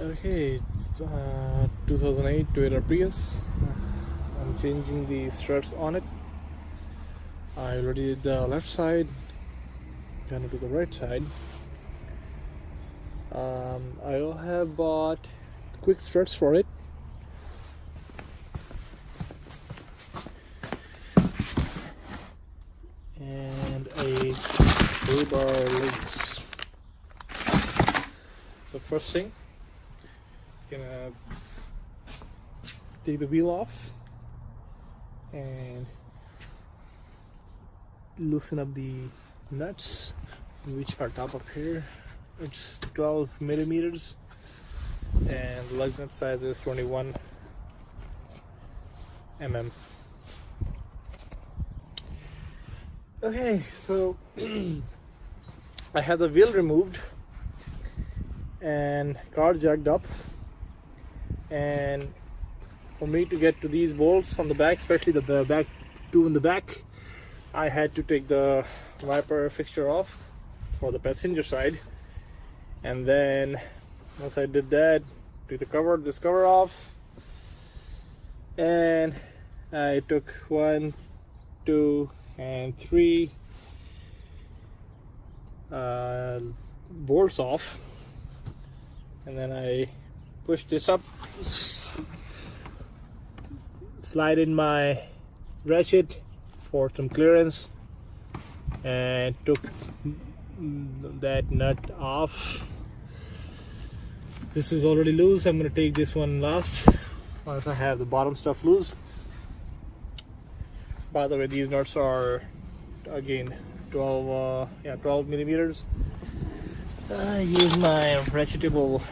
Okay, it's 2008 Toyota Prius. I'm changing the struts on it. I already did the left side, gonna do the right side. I have bought quick struts for it. And a sway bar links. The first thing, gonna take the wheel off and loosen up the nuts, which are top up here. It's 12 millimeters and the lug nut size is 21 mm. Okay, so I have the wheel removed and car jacked up, and for me to get to these bolts on the back, especially the back two in the back, I had to take the wiper fixture off for the passenger side, and then once I did that, took this cover off, and I took 1, 2 and 3 bolts off, and then I pushed this up, slide in my ratchet for some clearance, and took that nut off. This is already loose. I'm going to take this one last once I have the bottom stuff loose. By the way, these nuts are again 12 millimeters. I use my ratchetable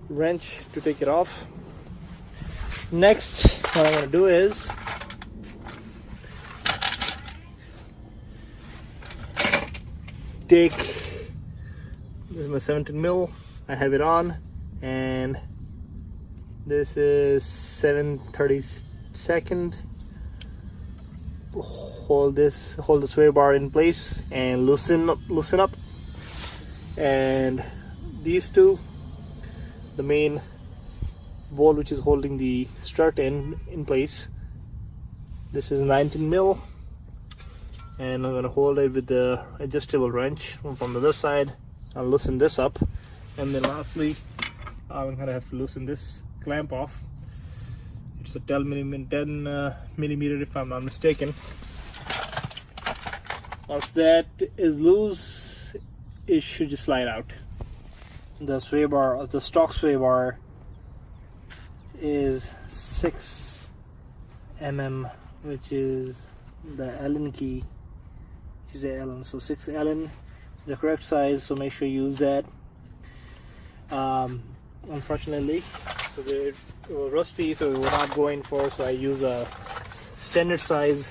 wrench to take it off. Next, what I'm going to do is take, this is my 17 mil, I have it on, and this is 7/32. Hold the sway bar in place and loosen up, and these two, the main bolt which is holding the strut in place, this is 19 mil, and I'm going to hold it with the adjustable wrench from the other side. I'll loosen this up, and then lastly I'm going to have to loosen this clamp off. It's a 10 millimeter if I'm not mistaken. Once that is loose, it should just slide out. The sway bar, the stock sway bar, is 6 mm, which is the Allen key, which is a Allen. So 6 Allen is the correct size, so make sure you use that. Unfortunately, so they were rusty, so we were not going for, so I use a standard size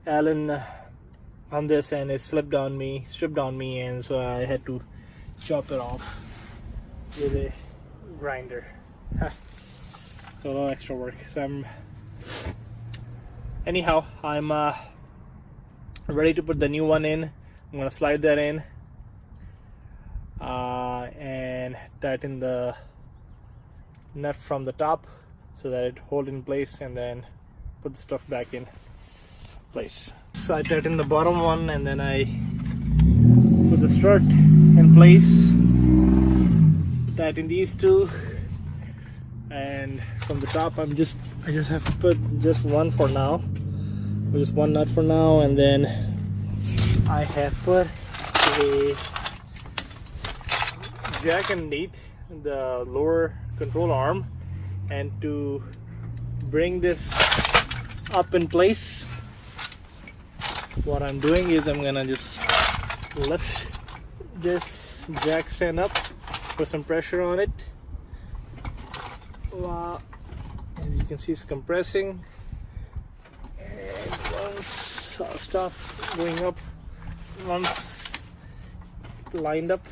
Allen on this, and it stripped on me, and so I had to chop it off with a grinder. So a lot of extra work. So I'm ready to put the new one in. I'm gonna slide that in and tighten the nut from the top so that it hold in place, and then put the stuff back in place. So I tighten the bottom one, and then I put the strut in place, tighten these two, and from the top I just have to put just one for now, just one nut for now, and then I have put a jack underneath the lower control arm, and to bring this up in place, what I'm doing is I'm gonna just lift this jack stand up, put some pressure on it. As you can see, it's compressing, and once I'll stop going up, once lined up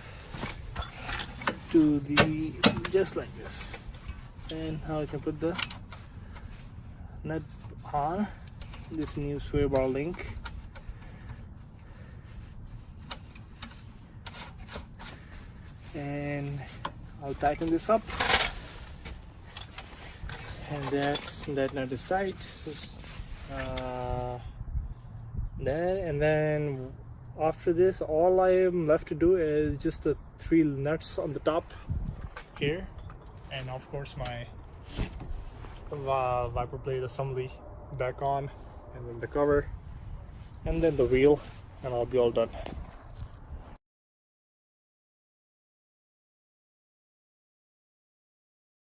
to the, just like this, and now I can put the nut on this new sway bar link. and I'll tighten this up, and that nut is tight. Then after this, all I am left to do is just the 3 nuts on the top here, and of course my wiper blade assembly back on, and then the cover, and then the wheel, and I'll be all done.